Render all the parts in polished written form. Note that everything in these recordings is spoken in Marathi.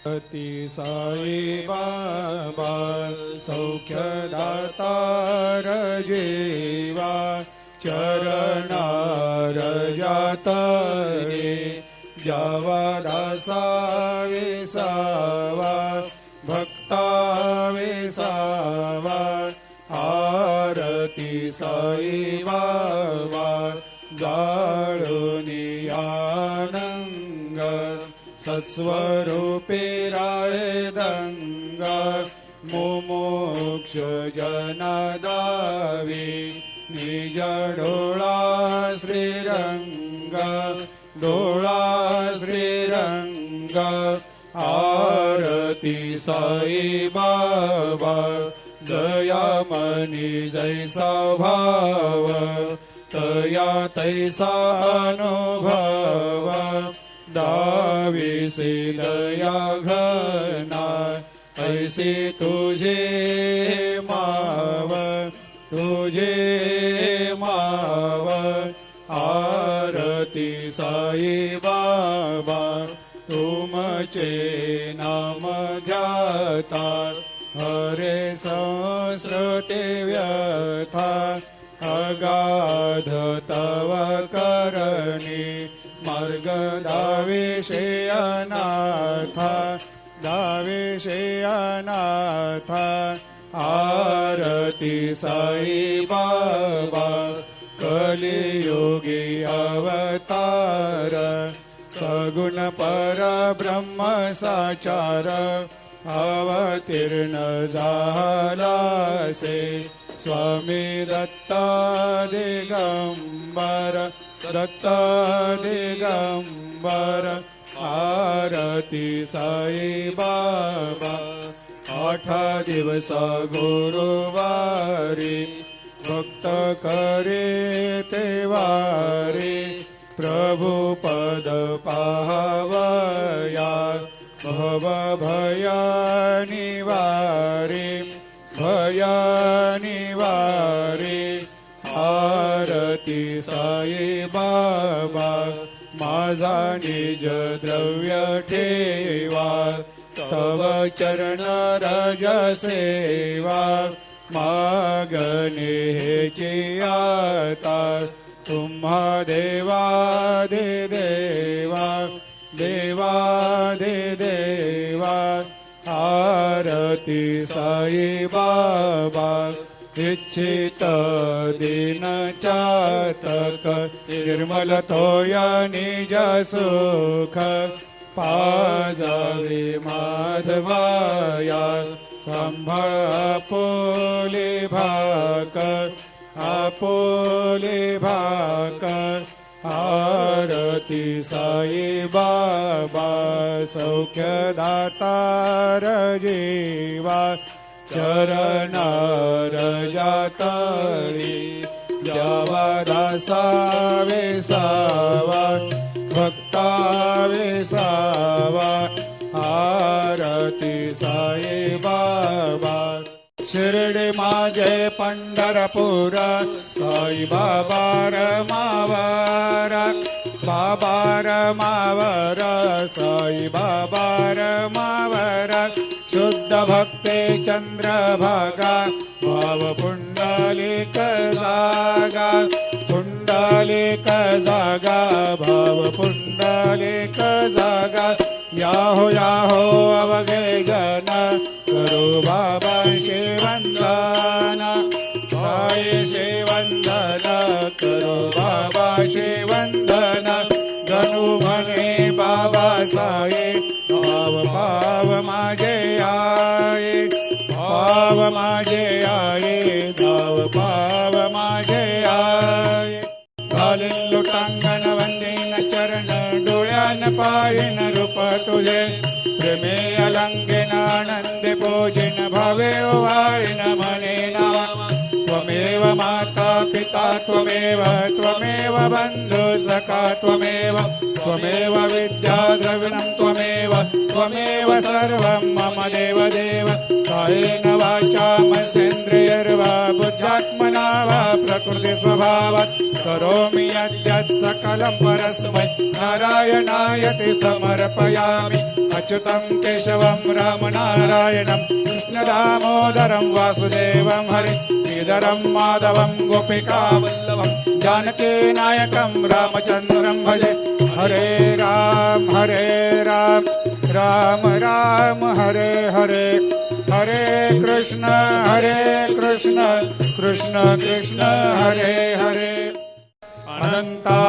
अति साई बाबा सौख्यदातार जेवा चरणार जातरे जावा दासा विसावा भक्ता विसावा आरती साई बाबा जाळुनी आनंग सत्स्वरूपे राय दंग मुमुक्ष जनदावी निज डोळा श्रीरंग डोळा श्रीरंग आरती साई बाबा दयामनी जैसा भाव तया तैसा अनुभव दाविसे दया घना ऐसे तुझे माव तुझे माव आरती साई बाबा तुमचे नाम ध्याता हरे संस्कृते व्यथा अगाध तव करणी मार्ग दाविषे अनाथा दाविषे अनाथा आरती साई बाबा कलियुगी अवतार सगुण परब्रह्म साचार अवतीर्ण झालासे स्वामी दत्ता दिगंबर दत्ता दिगंबर आरती साई बाबा 8 दिवस गुरुवारी भक्त करे ते वारी प्रभु पद पाहवया भव भया निवारी भया निवारी आरती साई बाबा माझा निज द्रव्य ठेवा तव चरण रज सेवा मागणे हेची आता तुम्हा देवा दे देवा देवा दे देवा आरती साई बाबा इच्छित दिन चातक निर्मल तोया निज सुख पाजावे माधवाया संभाळ आपोले भाकर आपोले भाकर आरती साई बाबा सौख्यदातार जीवा चरणार जातळी जावा दासा वेसावा भक्ता वेसावा आरती साई बाबा शिर्डी माझे पंढरपूर साई बाबा रमावर बाबा रमावर साई बाबा रमावर शुद्ध भक्ते चंद्रभागा भाव पुंडलिक जागा पुंडलिक जागा भाव पुंडलिक जागा याहो याहो अवघे जन करो बाबा शिवंदन साई शिवंदन करो बाबा शिवंदन गणू म्हणे बाबा साई भाव भाव माझे आये भाव माझे आये धाव भाव माझे आये घालीन लोटांगण वंदीन चरण डोळ्यान पायन रूप तुझे प्रेमे अलंगेन आनंदे पूजिन भावे ओवाळीन म्हणे नावा त्वमेव माता पिता त्वमेव त्वमेव बंधु सखा त्वमेव त्वमेव विद्या द्रविणं त्वमेव त्वमेव सर्वं मम देव देव कायेन वाचा मनसेन्द्रियर्वा बुद्ध्यात्मना वा प्रकृति स्वभावात् करोमि यद्यत् सकलं परस्मै नारायणायति समर्पयामि अच्युतं केशवं रामनारायणं कृष्णदामोदरं वासुदेवं हरि श्रीधरं माधवं गोपिकावल्लभं जानकीनायकं रामचन्द्रं भजे हरे राम राम राम हरे हरे हरे कृष्ण कृष्ण कृष्ण हरे हरे अनंता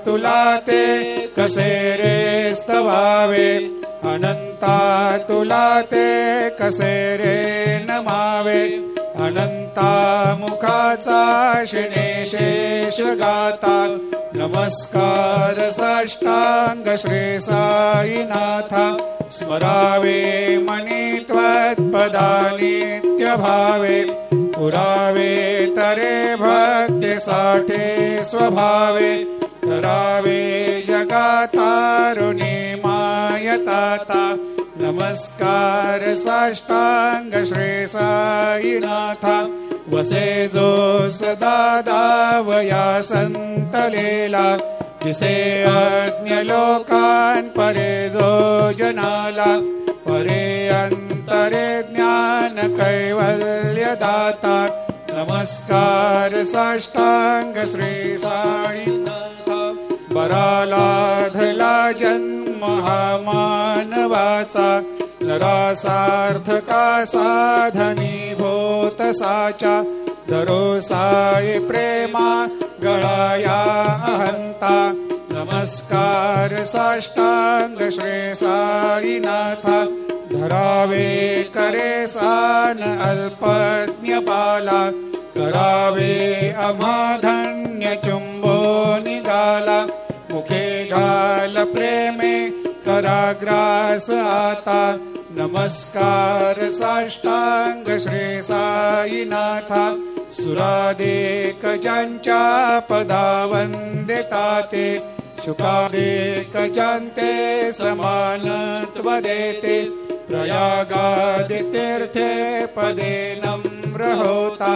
तुला ते कसे रे स्तवावे अनंता तुला ते कसे रे नमावे अनंता मुखाचा शेष गाता नमस्कार साष्टांग श्री साईनाथा स्मरावे मनी त्वत्पदानित्य भावे पुरावे तरे भक्ति साठे स्वभावे करावे जगातारुणी मायताता नमस्कार साष्टांग श्री साईनाथा वसे जो सदा दावया संतलेला दिसे अज्ञ लोकान परे जो जनाला परे अंतरे ज्ञान कैवल्य दाता नमस्कार साष्टांग श्री साईनाथा बरालाधला जन्म हा मानवाचा नरासार्थका साधनी भूत साचा दरो साई प्रेमा गळाया अहंता नमस्कार साष्टांग श्री साईनाथा धरावे करे सान अल्पज्ञ बाला करावे अमाधन्य चुंबो निगाला मुखे घाल प्रेमे कराग्रास आता नमस्कार साष्टांग श्री साईनाथा सुरादेक ज्यांच्या पदा वंदिता ते शुकादेक ज्यांते समानत्व देते प्रयागादि तीर्थे पदे नम्र होता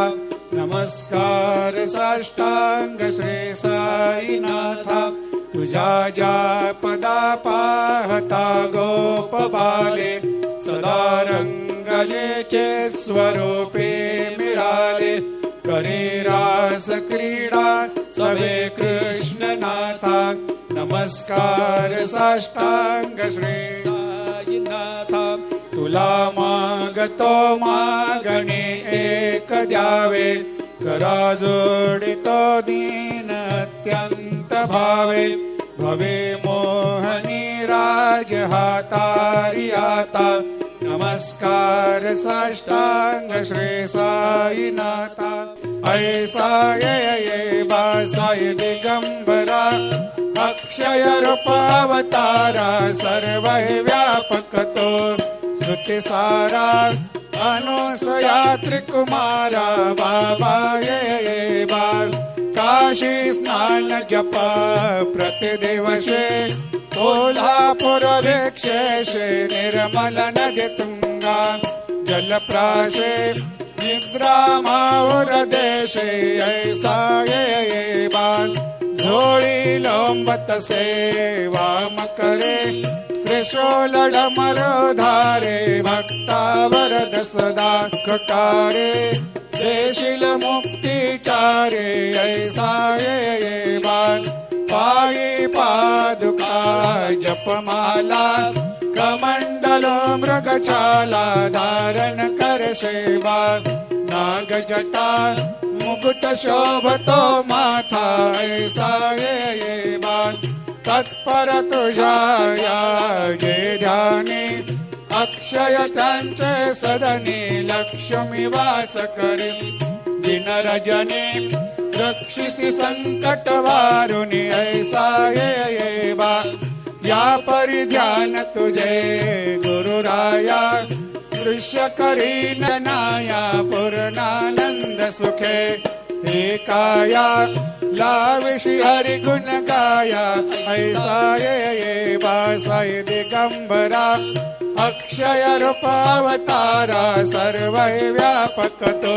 नमस्कार साष्टांग श्री साईनाथा तुझ्या ज्या पदा पाहता गोप बाले सदा रंगलेचे स्वरूपे मिळाले करे रास क्रीडा सवे कृष्णनाथा नमस्कार साष्टांग श्री साईनाथा तुला मागतो मागणे एक द्यावे करा जोडितो दीन अत्यंत भावे भवे मोहनी राज हातारी आता नमस्कार साष्टांग श्री साईनाथा ऐसा ये बासाय दिगंबरा अक्षय रूपावतारा सर्व व्यापक तो श्रुति सारा अनुसया त्रिकुमारा बाबा ये बा काशी स्नान जपा प्रतिदिवसे कोल्हापुर भिक्षेशे निर्मल नदी तुंगा जलप्राशे निद्रामावर देशे ऐसा ये बाल झोळी लोंबत सेवा करे त्रिशूलडमर धारे भक्तावरद सदा ककारे देशील मुक्तिचारे ऐसा ये बाल पायी पादुका जपमाला कमंडल मृगछाला धारण कर सेवा नाग जटा मुकुट शोभतो माथा ऐसा ये बाल तत्पर तुझाया ये ध्यानी अक्षय त्यांचे सदनी लक्ष्मी वास करी दिन रजनी रक्षिसी संकट वारुणी ऐसा ये बा या परिध्यान तुझे गुरुराया दृश्य करी नाया पूर्णानंद सुखे हे काया लाविषि हरि गुण गाया ऐसा ये बासाय दिगंबरा अक्षय रूपावतारा सर्व व्यापक तो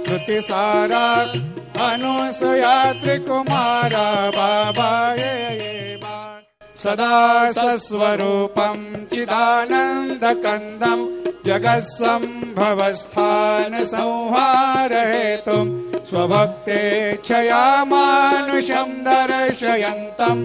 श्रुति सारा अनुसया त्रिकुमारा बाबा ये बा सदा सस्वरूपं चिदानन्दकन्दं जगत्सम्भवस्थानसंहारहेतुं स्वभक्तेच्छया मानुषं दर्शयन्तं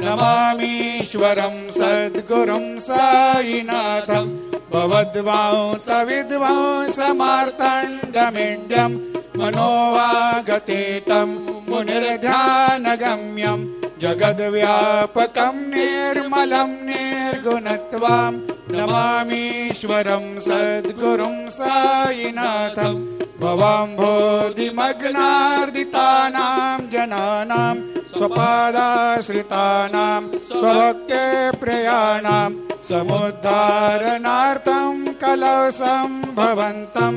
नमामीश्वरं सद्गुरुं साईनाथं भवद्वांसविध्वंसमार्तण्डमीड्यं मनोवागतीतं मुनिर्ध्यानगम्यं जगद्व्यापकं निर्मलं निर्गुणत्वां नमामीश्वरं सद्गुरुं साईनाथं भवाम्भोधिमग्नार्दितानां जनानां स्वपादाश्रितानां स्वभक्ते प्रियाणां समुद्धारणार्थं कलशं भवन्तं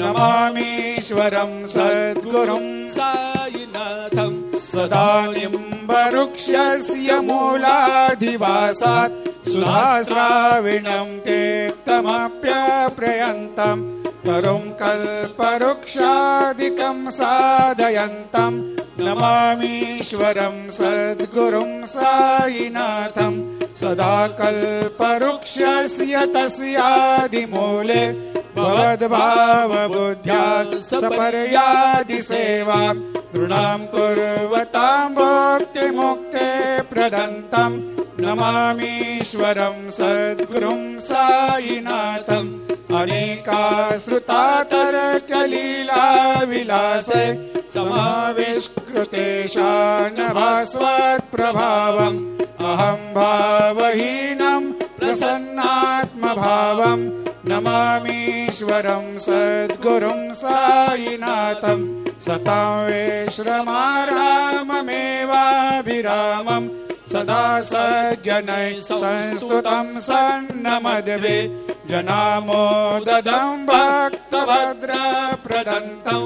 नमामीश्वरं सद्गुरुं साईनाथं सदा निम्बवृक्षस्य मूलाधिवासात् सुधाश्राविणं तेक्तमप्यप्रयन्तं तरुं कल्पवृक्षादिकं साधयन्तं नमामीश्वरं सद्गुरुं साईनाथं सदा कल्पवृक्षस्य तस्यादिमूले भवद्भावबुद्ध्या सपर्यादिसेवां नृणां कुर्वतां भुक्तिमुक्ते प्रदन्तं नमामीश्वरं सद्गुरुं साईनाथम् अनेकाश्रुतातर्कलीलाविलासे समाविष्कृतेशानभास्वत्प्रभावम् अहं भावहीनं प्रसन्नात्मभावं नमामीश्वरं सद्गुरुं साईनाथं सतां विश्रमाराममेवाभिरामं सदा सज्जनैः संस्तुतं सन्नमद्वे जनामोददं भक्तभद्रप्रदन्तं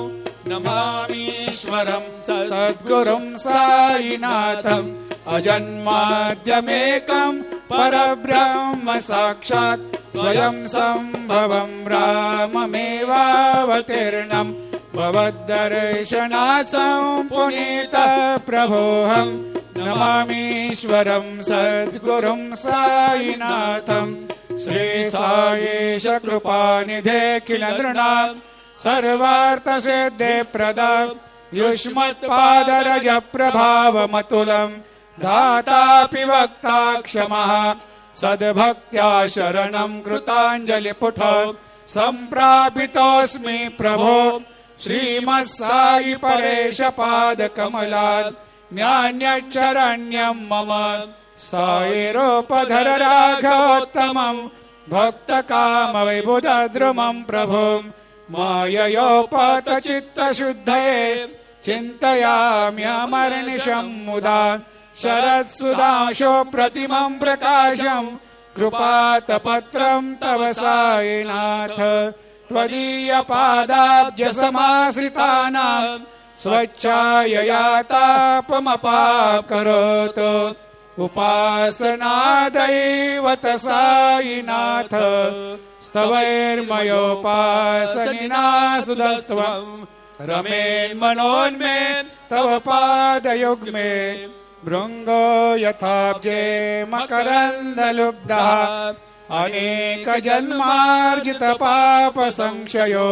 नमामीश्वरं सद्गुरुं साईनाथम् अजन्माद्यमेकं परब्रह्म साक्षात् स्वयं सम्भवं राममेवावतीर्णं भवद्दर्शनात् सम्पुनीतः प्रभोऽहं नमामीश्वरं सद्गुरुं साईनाथम् श्री साईश कृपानिधे किल नृणां सर्वार्थसिद्धे प्रदा युष्मत्पादरज प्रभावमतुलं दातापि वक्ता क्षमः सद्भक्त्या शरणं कृताञ्जलिपुट सम्प्रापितोऽस्मि प्रभो श्रीमत्साई परेश पादकमलात् न्यान्यच्चरण्यं मम साईरूपधर राघवोत्तमं भक्तकामविबुधद्रुमं प्रभुं माययोपतचित्तशुद्धये चिन्तयाम्यमर्निशं मुदा शरत्सुधांशो प्रतिमं प्रकाशं कृपातपत्रं तव साईनाथ त्वदीयपादाब्जसमाश्रितानां स्वच्छायया तापमपाकरोतु उपासनादैवत साईनाथ स्तवैर्मयोपासनिना सुधस्त्वं रमेन्मनोन्मे तव पादयुग्मे भृङ्गो यथाब्जे मकरन्दलुब्धः अनेकजन्मार्जितपापसंक्षयो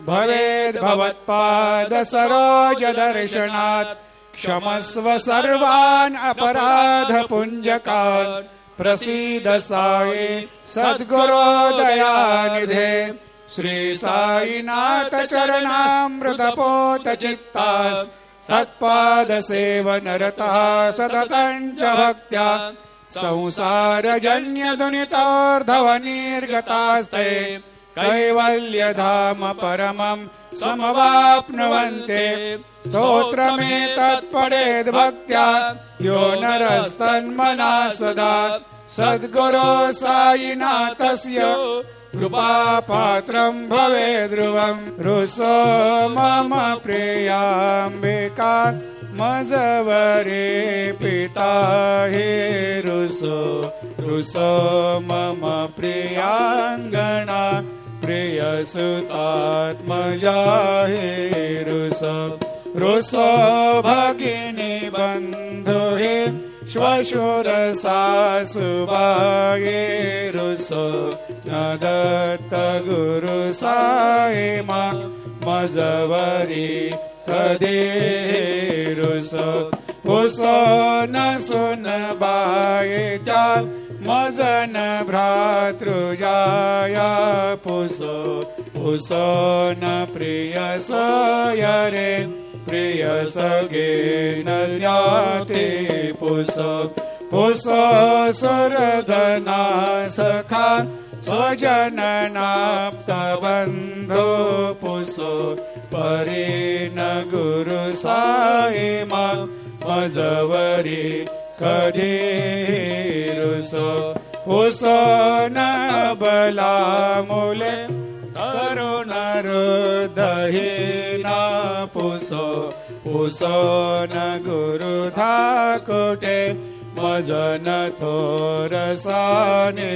भवेद्भवत्पादसरोजदर्शनात् क्षमस्व सर्वान् अपराधपुञ्जकान् प्रसीद साई सद्गुरो दयानिधे श्री साईनाथ चरणामृतपोत चित्तास् सत्पादसेवनरतः सततं च भक्त्या संसारजन्यदुनितोर्धवनिर्गतास्ते कैवल्यधाम परमं समवाप्नुवन्ते स्तोत्रमेतत् भक्त्या यो नरस्तन्मना सदा सद्गुरो साईनाथस्य कृपापात्रं भवेद् ध्रुवं रुसो मम प्रियाम्बिका मजवरे पिता हे रुसो रुसो मम प्रियांगना प्रियसुतात्मजा हे रुसो रुसो भगिनी बन्धु हे श्वशुरसासुबाये रुसो न दत्त गुरु साई मा मजवरी कधी रुसो पुसो न सुन बाये त्या मजन भ्रातृजाया पुसो पुसो न प्रिय सयरे प्रिय सगे न ज्ञाते पुसो पुसो सुरधना सखा स्वजननाप्त बंधो पुसो परी न गुरु साई मा मजवरी कधी रुसो पुसो न बला मुले करुण हृदयीना पुसो पुसो न गुरु धाकोटे मजन थोरसाने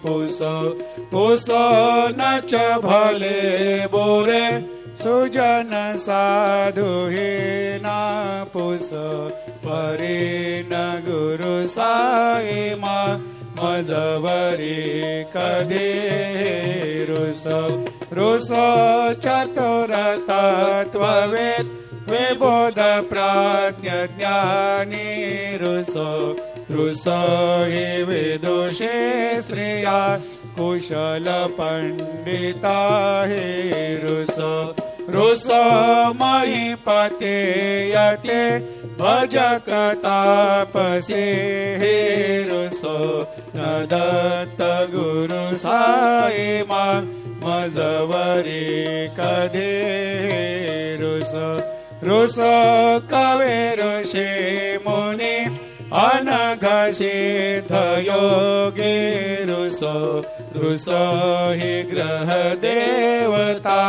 पुसो पुसो न च भले बोरे सुजन साधुहीना पुसो परी न गुरु साई मा मजवरी कधी रुसो रुसो चतुर तत्ववेद विबोध प्राज्ञ ज्ञानी रुसो रुसो हि विदुषे स्त्रिया कुशल पंडिता हे रुसो रुसो महीपते यते भजक तापसे हे रुसो न दत्त गुरु साई मा मजवरी कधी रुसो रुसो कवे ऋषी मुनी अनघसिद्ध योगी रुसो रुसो हि ग्रह देवता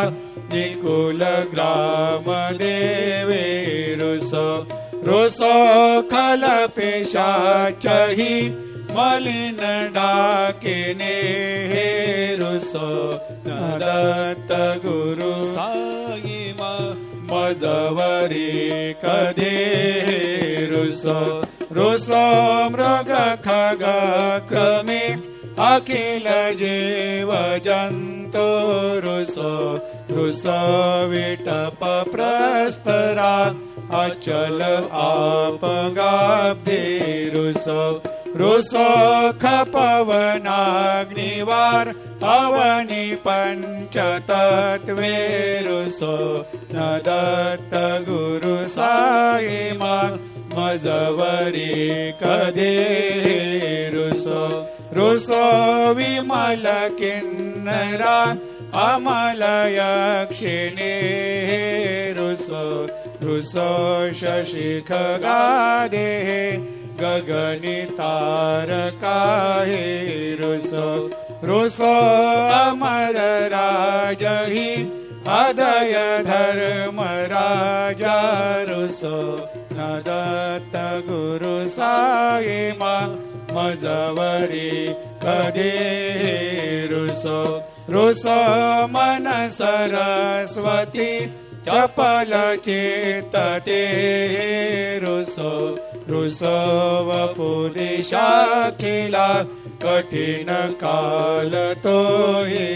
निकुल ग्राम देवे रुसो रुसो खल पिशाचहि मलिन डाकिने हे रुसो न दत्त गुरु साई मा मजवरी कधी रुसो रुसो मृग खग क्रमे अखिल जीव जंतु रुसो रुसो विटप प्रस्तरा अचल आपगाब्धे रुसो रुसो खपवनाग्निवार अवनि पंचतत्वे रुसो न दत्त गुरु साई मा मजवरी कधी रुसो रुसो विमल किन्नरा अमल यक्षिणी रुसो रुसो शशि खगादे गगनि तारका हे रुसो रुसो अमर राजहि अदय धर्म राजा रुसो न दत्त गुरु साई मा मजवरी कधी रुसो रुसो मन सरस्वती चपल चेतते रुसो रुसो वपुदिशाखिला कठिन काल तो हि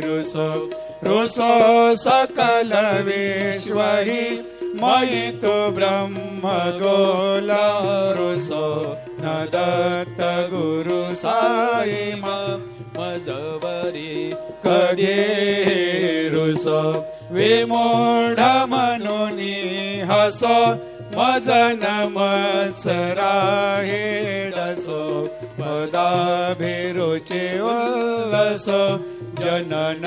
रुसो रुसो सकल विश्व हि मयि तु ब्रह्म गोला रुसो न दत्त गुरु साई मा मजवरी कधी रुसो विमूढ मनुनी हसो मजन मत्सरा हेडसो पदाभिरुचि उल्लसो जनन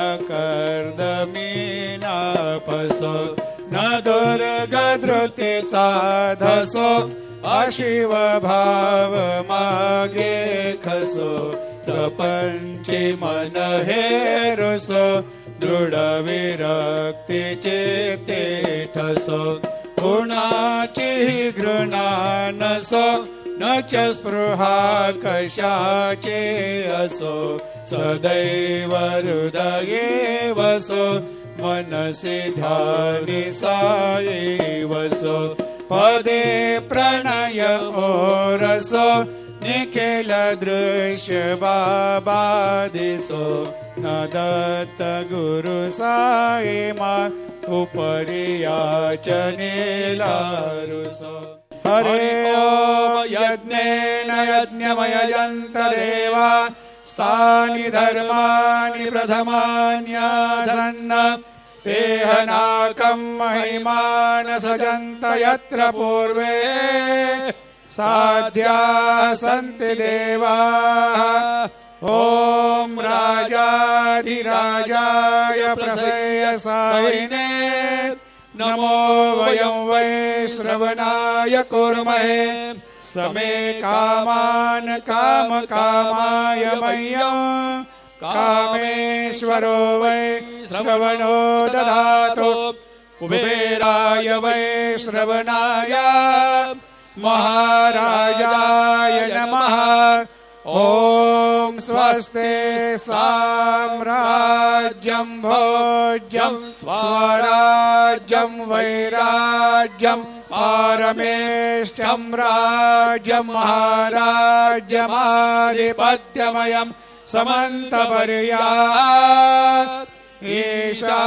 कर्दमीनापसो न दुर्गधृतीचा धसो अशिव भाव मागे खसो प्रपंची मन हेरुसो दृढ विरक्ती चेते ठसो गुणाची घृणा नसो न च स्पृहा कशाचे असो सदैव हृदये वसो मनसि ध्यानि साई वसो पदे प्रणय ओरसो निखिल दृश्य बाबा दिसो न दत्त गुरु साई मा उपरियाचनेला रुसो हरे ओम यज्ञेन यज्ञमयजन्त देवा स्थानि धर्माणि प्रथमान्यासन्न तेहनाकं महिमान सजन्त यत्र पूर्वे साध्या सन्ति देवाः ॐ राजाधिराजाय प्रसेयसायिने नमो वयं वै श्रवणाय कुर्महे समे कामान् कामकामाय मह्यं कामेश्वरो वै श्रवणो ददातु कुबेराय वै श्रवणाय महाराजाय नमः ॐ स्वस्ते साम्राज्यं भोज्यं स्वराज्यं वैराज्यं पारमेष्ठ्यं राज्यं महाराज्यमाधिपत्यमयं समन्तपर्यात् ईशा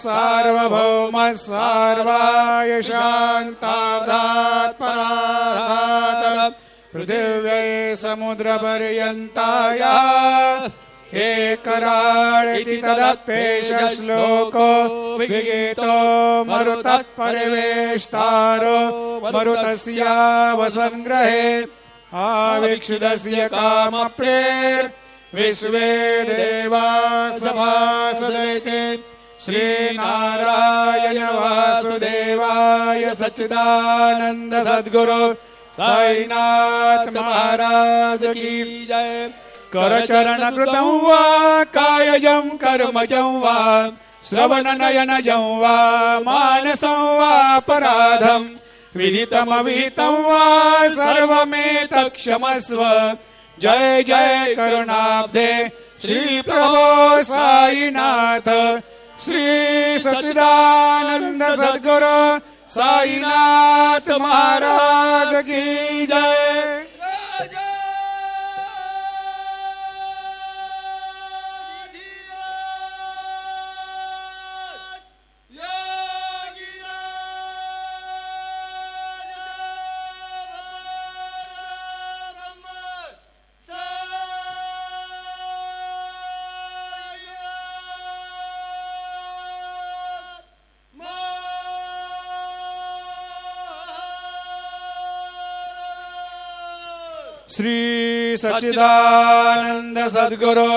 सार्वभौम सार्वाय शान्तार्धात् परार्धात् पृथिव्यै समुद्रपर्यन्ताय एकराळिति तदप्येष श्लोको विगीतो मरुतः परिवेष्टारो मरुतस्यावसङ्ग्रहे आवीक्षितस्य कामप्रेर् विश्वे देवा सभासदैते श्रीनारायण वासुदेवाय सच्चिदानन्द सद्गुरु साईनाथ महाराज की जय करचरण कृतं वा कायजं कर्मजं वा श्रवणनयनजं वा मानसं वा अपराधं विदितमविहितं वा सर्वमेतत्क्षमस्व जय जय करुणाब्धे श्री प्रभो साईनाथ श्री सच्चिदानंद सद्गुरु साईनाथ महाराज की जय। श्री सच्चिदानंद सद्गुरु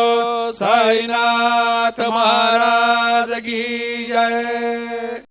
साईनाथ महाराज की जय।